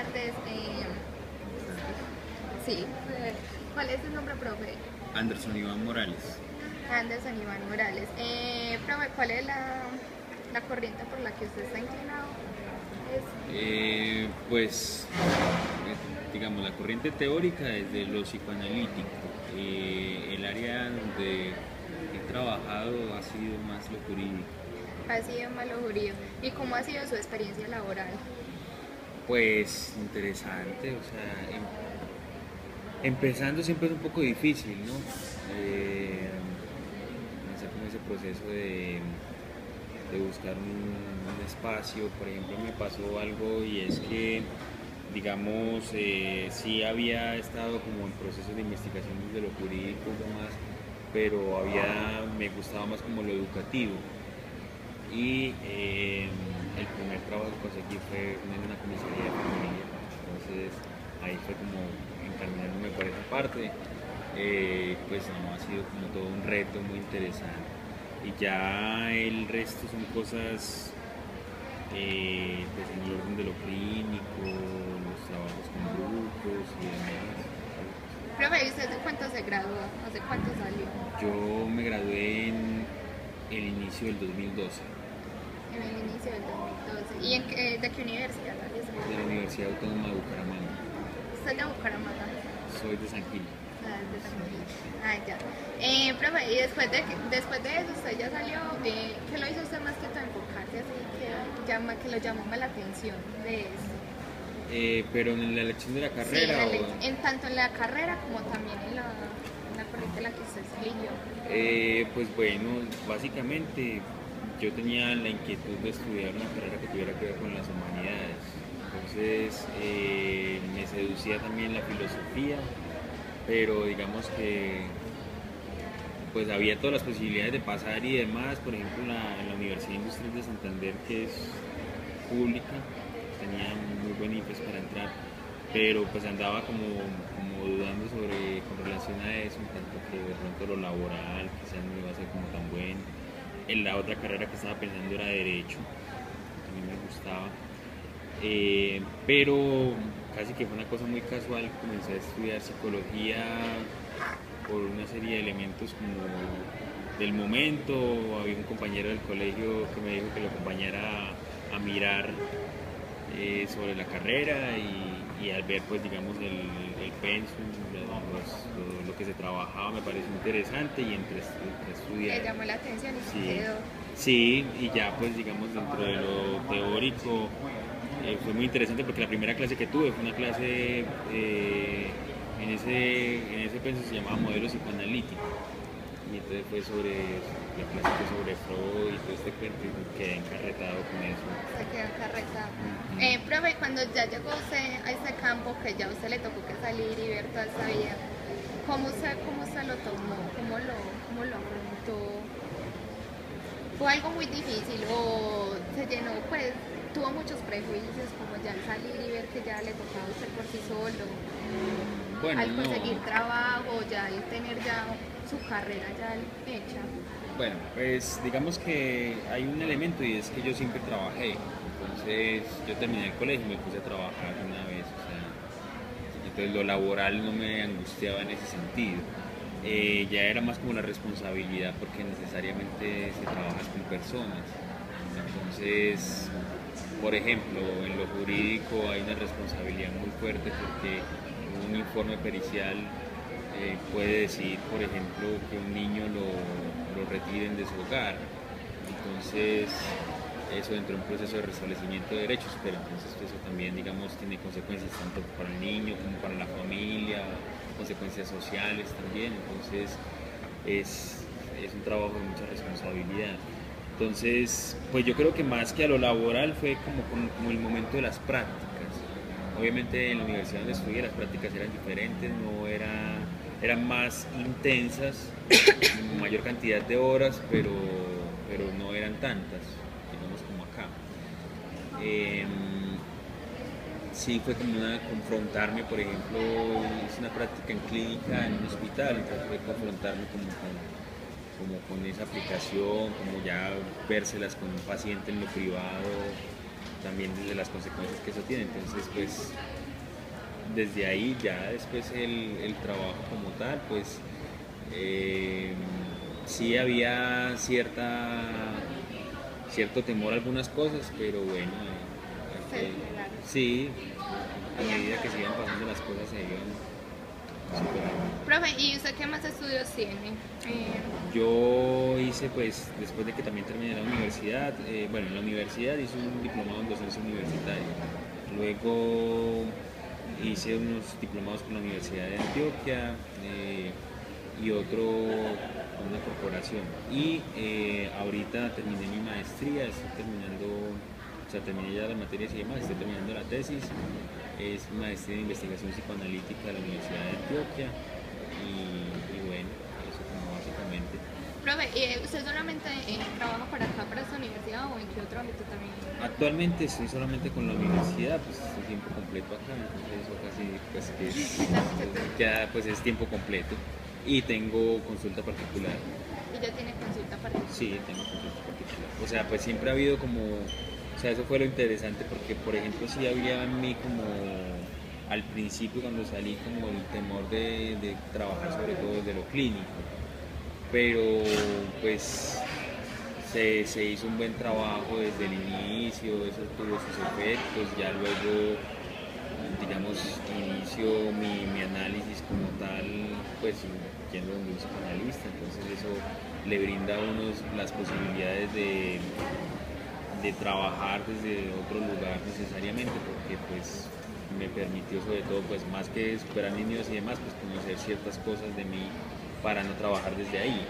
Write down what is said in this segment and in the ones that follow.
tardes. Sí, ¿cuál es su nombre, profe? Anderson Iván Morales. Anderson Iván Morales. Profe, ¿cuál es la corriente por la que usted está inclinado? Pues, digamos, la corriente teórica es de lo psicoanalítico. El área donde he trabajado ha sido más lo jurídico. Ha sido malo jurídico. ¿Y cómo ha sido su experiencia laboral? Pues interesante, o sea, empezando siempre es un poco difícil, ¿no? Comenzar con ese proceso de buscar un espacio. Por ejemplo, me pasó algo y es que, digamos, sí había estado como en procesos de investigación desde lo jurídico más, pero me gustaba más como lo educativo. Y el primer trabajo que conseguí fue en una comisaría de familia. Entonces ahí fue como encaminándome por esa parte. Pues no, ha sido como todo un reto muy interesante. Y ya el resto son cosas pues en el orden de lo clínico, los trabajos con grupos y demás. Profe, ¿y usted de cuánto se graduó? ¿Hace cuánto salió? Yo me gradué en el inicio del 2012. En el inicio del 2012. ¿Y de qué universidad salió? De la Universidad Autónoma de Bucaramanga. ¿Usted es de Bucaramanga? Soy de San Gil. De San Gil. Ah, ya. Profe, y después de eso usted ya salió, ¿qué lo hizo usted más que todo enfocarse así, que lo llamó más la atención de eso? Pero en la elección de la carrera. Sí, tanto en la carrera como también en la corriente en la que usted se eligió. Pues bueno, básicamente yo tenía la inquietud de estudiar una carrera que tuviera que ver con las humanidades. Entonces me seducía también la filosofía, pero digamos que pues había todas las posibilidades de pasar y demás. Por ejemplo, en la Universidad Industrial de Santander, que es pública, tenía muy buen IFES para entrar, pero pues andaba como dudando con relación a eso, en tanto que de pronto lo laboral quizás no iba a ser como tan bueno. En la otra carrera que estaba pensando era Derecho, a mí me gustaba, pero casi que fue una cosa muy casual. Comencé a estudiar psicología por una serie de elementos como del momento. Había un compañero del colegio que me dijo que lo acompañara a mirar sobre la carrera, y al ver pues digamos el pensum, lo que se trabajaba, me pareció interesante y entré a estudiar. Le llamó la atención y Sí, se quedó. sí, y ya pues digamos dentro de lo teórico fue muy interesante porque la primera clase que tuve fue una clase en ese pensum se llamaba modelo psicoanalítico, y entonces fue la clase fue sobre Freud y todo este cuento, y quedé encarretado con eso. Se quedó encarretado. Profe, cuando ya llegó usted a ese campo que ya a usted le tocó que salir y ver toda esa vida, ¿cómo usted lo tomó? ¿Cómo lo afrontó? ¿Fue algo muy difícil o se llenó, pues, tuvo muchos prejuicios como ya al salir y ver que ya le tocaba a usted por sí solo? Bueno, al conseguir no. trabajo, ya al tener ya su carrera ya hecha. Bueno, pues digamos que hay un elemento, y es que yo siempre trabajé. Entonces yo terminé el colegio y me puse a trabajar una vez, o sea, entonces lo laboral no me angustiaba en ese sentido. Ya era más como la responsabilidad, porque necesariamente se trabaja con personas. Entonces, por ejemplo, en lo jurídico hay una responsabilidad muy fuerte, porque un informe pericial puede decir, por ejemplo, que un niño lo retiren de su hogar. Entonces, eso dentro de un proceso de restablecimiento de derechos, pero entonces eso también, digamos, tiene consecuencias tanto para el niño como para la familia, consecuencias sociales también. Entonces, es un trabajo de mucha responsabilidad. Entonces, pues yo creo que más que a lo laboral fue como el momento de las prácticas. Obviamente en la universidad donde estudié las prácticas eran diferentes, eran más intensas, mayor cantidad de horas, pero no eran tantas, digamos, como acá. Sí, fue como confrontarme. Por ejemplo, hice una práctica en clínica en un hospital, entonces fue confrontarme como con esa aplicación, como ya vérselas con un paciente en lo privado, también desde las consecuencias que eso tiene. Entonces, pues desde ahí ya después el trabajo como tal, pues sí había cierto temor a algunas cosas, pero bueno, sí, a medida que sigan pasando las cosas se iban superando. Profe, ¿y usted qué más estudios tiene? Yo hice, pues, después de que también terminé la universidad, bueno, en la universidad hice un diplomado en docencia universitaria. Luego hice unos diplomados con la Universidad de Antioquia y otro con una corporación. Y ahorita terminé mi maestría, estoy terminando, o sea, terminé ya las materias y demás, estoy terminando la tesis. Es maestría en investigación psicoanalítica de la Universidad de Antioquia. Y bueno, eso como básicamente. Profe, ¿usted solamente trabaja para acá, para esta universidad o en qué otro ámbito también? Actualmente estoy solamente con la universidad, pues estoy tiempo completo acá, entonces eso casi pues que es, ya pues es tiempo completo y tengo consulta particular. ¿Y ya tiene consulta particular? Sí, tengo consulta particular. O sea, pues siempre ha habido como, o sea, eso fue lo interesante porque por ejemplo sí había en mí como al principio cuando salí como el temor de trabajar sobre todo desde lo clínico, pero pues se hizo un buen trabajo desde el inicio, eso tuvo sus efectos, ya luego, digamos, inicio mi análisis como tal, pues yendo donde un psicoanalista, entonces eso le brinda a uno las posibilidades de trabajar desde otro lugar necesariamente, porque pues me permitió sobre todo, pues más que superar mis miedos y demás, pues conocer ciertas cosas de mí para no trabajar desde ahí.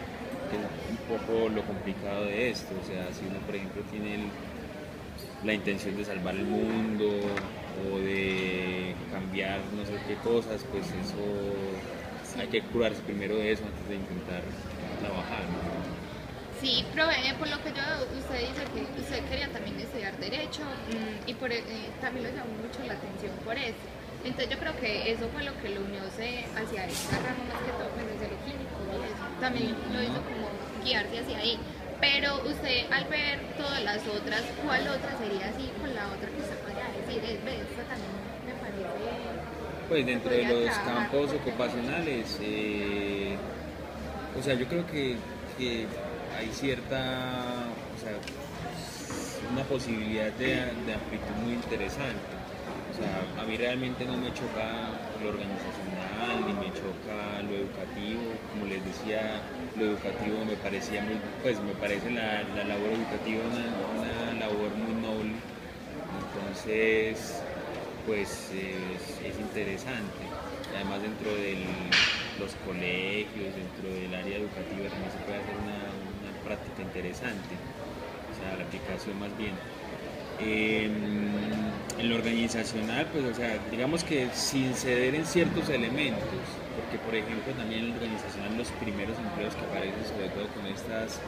Es un poco lo complicado de esto, o sea, si uno por ejemplo tiene la intención de salvar el mundo o de cambiar no sé qué cosas, pues eso hay que curarse primero de eso antes de intentar trabajar, ¿no? Sí, profe, por lo que yo, usted dice que usted quería también estudiar Derecho y también le llamó mucho la atención por eso. Entonces yo creo que eso fue lo que lo unió hacia esta rama más que todo, pues desde lo clínico y eso. También lo hizo como guiarse hacia ahí. Pero usted al ver todas las otras, ¿cuál otra sería así con la otra que usted podría decir? Esta también me parece... Pues dentro de los trabajar. campos ocupacionales, o sea, yo creo que hay cierta, o sea, una posibilidad de amplitud muy interesante. O sea, a mí realmente no me choca lo organizacional, ni me choca lo educativo. Como les decía, lo educativo me parecía muy, pues me parece la labor educativa una labor muy noble. Entonces, pues es interesante. Además dentro de los colegios, dentro del área educativa también se puede hacer una práctica interesante. O sea, la aplicación más bien. En lo organizacional, pues, o sea, digamos que sin ceder en ciertos elementos, porque por ejemplo también en lo organizacional los primeros empleos que aparecen, sobre todo con estas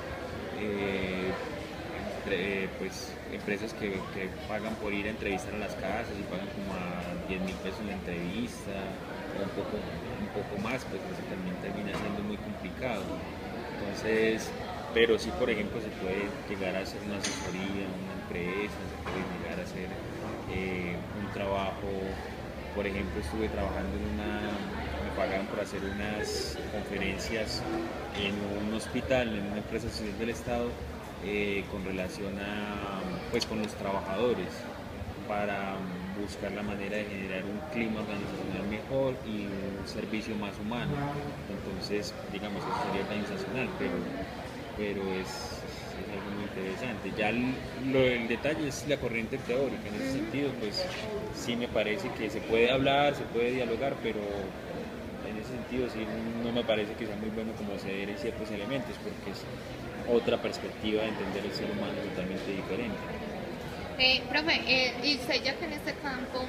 pues, empresas que pagan por ir a entrevistar a las casas y pagan como a 10.000 pesos en la entrevista, o un poco más, pues eso también termina siendo muy complicado. Entonces, pero sí, por ejemplo, se puede llegar a hacer una asesoría, una empresa, se puede llegar a hacer un trabajo. Por ejemplo, estuve trabajando me pagaron por hacer unas conferencias en un hospital, en una empresa social del Estado, con relación pues, con los trabajadores, para buscar la manera de generar un clima organizacional mejor y un servicio más humano. Entonces, digamos, eso sería organizacional, pero es algo muy interesante. Ya el detalle es la corriente teórica. En ese sentido, pues sí me parece que se puede hablar, se puede dialogar, pero en ese sentido sí no me parece que sea muy bueno como ceder en ciertos elementos, porque es otra perspectiva de entender el ser humano totalmente diferente. Profe, y usted ya que en este campo,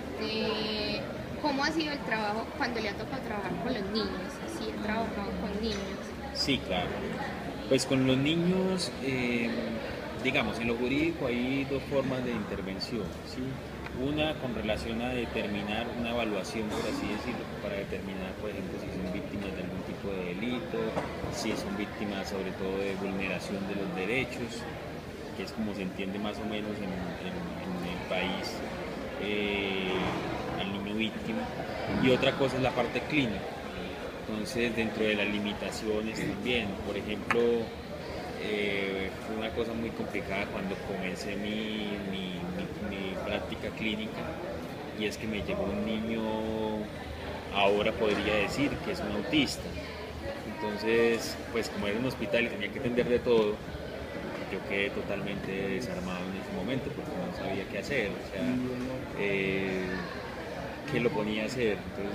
¿cómo ha sido el trabajo cuando le ha tocado trabajar con los niños? ¿Sí ha trabajado con niños? Sí, claro. Pues con los niños, digamos, en lo jurídico hay dos formas de intervención, ¿sí? Una con relación a determinar una evaluación, por así decirlo, para determinar, por ejemplo, si son víctimas de algún tipo de delito, si son víctimas sobre todo de vulneración de los derechos, que es como se entiende más o menos en el país al niño víctima, y otra cosa es la parte clínica. Entonces, dentro de las limitaciones también, por ejemplo, fue una cosa muy complicada cuando comencé mi práctica clínica, y es que me llegó un niño, ahora podría decir que es un autista. Entonces, pues como era un hospital y tenía que atender de todo, yo quedé totalmente desarmado en ese momento porque no sabía qué hacer, o sea, qué lo ponía a hacer. Entonces,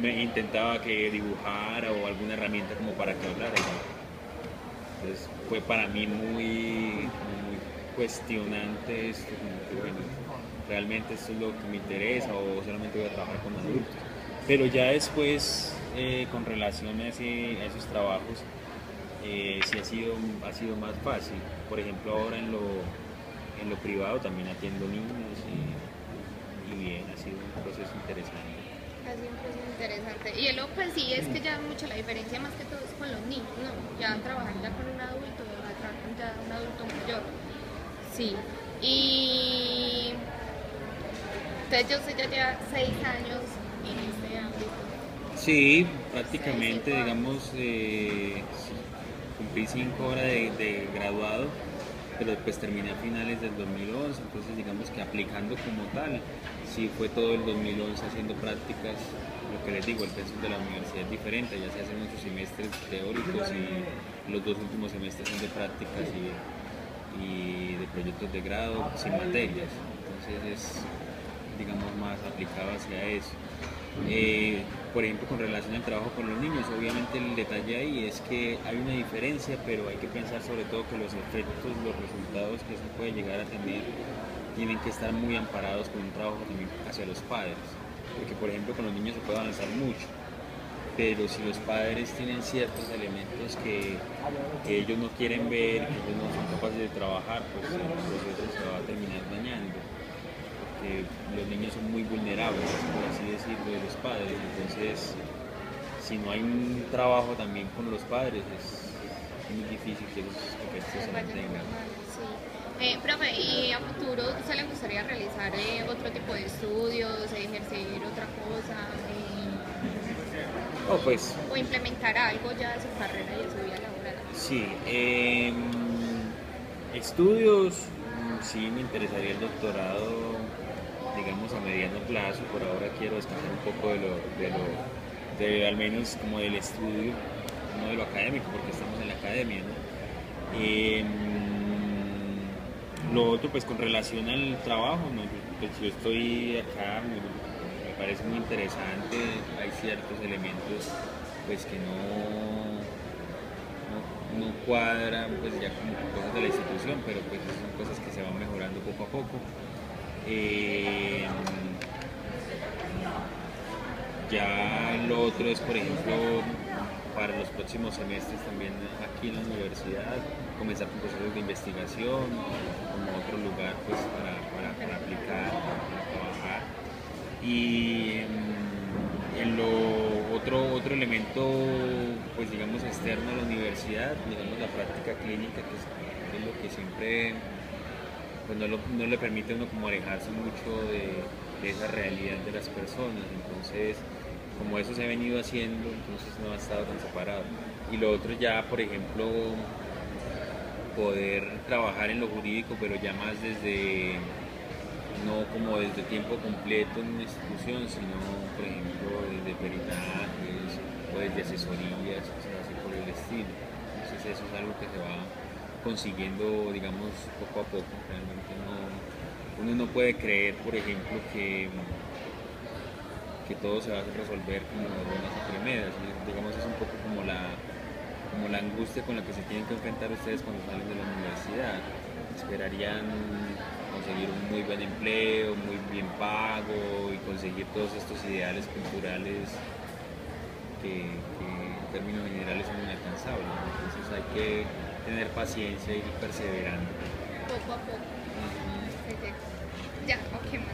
me intentaba que dibujara o alguna herramienta como para que hablara. Entonces fue para mí muy cuestionante esto, como que bueno, realmente esto es lo que me interesa o solamente voy a trabajar con adultos. Pero ya después, con relación a esos trabajos, sí ha sido más fácil. Por ejemplo, ahora en lo privado también atiendo niños y bien, ha sido un proceso interesante. Ha sido un proceso interesante. Y el pues sí, es que ya mucho la diferencia más que todo es con los niños, ¿no? Ya trabajar ya con un adulto, a trabajar con ya un adulto mayor. Sí. Y entonces yo sé ya lleva 6 años en este ámbito. Sí, prácticamente, digamos, cumplí 5 horas de graduado, pero pues terminé a finales del 2011, entonces digamos que aplicando como tal, sí fue todo el 2011 haciendo prácticas. Lo que les digo, el pensum de la universidad es diferente, ya se hacen muchos semestres teóricos y los 2 últimos semestres son de prácticas y de proyectos de grado sin materias, entonces es, digamos, más aplicado hacia eso. Por ejemplo, con relación al trabajo con los niños, obviamente el detalle ahí es que hay una diferencia, pero hay que pensar sobre todo que los efectos, los resultados que se puede llegar a tener tienen que estar muy amparados con un trabajo también hacia los padres, porque por ejemplo con los niños se puede avanzar mucho, pero si los padres tienen ciertos elementos que ellos no quieren ver, que ellos no son capaces de trabajar, pues el proceso se va a terminar dañando. Los niños son muy vulnerables, por así decirlo, de los padres. Entonces, si no hay un trabajo también con los padres, es muy difícil que esos efectos se mantengan. Sí. Profe, ¿y a futuro se le gustaría realizar otro tipo de estudios, ejercer otra cosa? Pues, ¿O implementar algo ya de su carrera y de su vida laboral? Sí, estudios, sí me interesaría el doctorado, digamos a mediano plazo. Por ahora quiero descansar un poco de al menos como del estudio, no de lo académico, porque estamos en la academia, ¿no? Lo otro, pues con relación al trabajo, ¿no? Pues yo estoy acá, me parece muy interesante, hay ciertos elementos pues que no cuadran pues ya como cosas de la institución, pero pues son cosas que se van mejorando poco a poco. Ya lo otro es, por ejemplo, para los próximos semestres también aquí en la universidad, comenzar con procesos de investigación, como otro lugar pues para aplicar, para trabajar. Y en lo otro elemento, pues digamos externo a la universidad, digamos la práctica clínica, que es lo que siempre pues no le permite a uno como alejarse mucho de esa realidad de las personas. Entonces, como eso se ha venido haciendo, entonces no ha estado tan separado. Y lo otro ya, por ejemplo, poder trabajar en lo jurídico, pero ya más desde, no como desde tiempo completo en una institución, sino, por ejemplo, desde peritajes o desde asesorías, o sea, así por el estilo. Entonces eso es algo que se va consiguiendo, digamos, poco a poco. Realmente uno no puede creer, por ejemplo, que todo se va a resolver como de buenas a primeras. Digamos, es un poco como la angustia con la que se tienen que enfrentar ustedes cuando salen de la universidad. Esperarían conseguir un muy buen empleo, muy bien pago y conseguir todos estos ideales culturales que en términos generales son inalcanzables. Entonces hay que tener paciencia y ir perseverando. Poco a poco. Uh-huh. Ya, ok.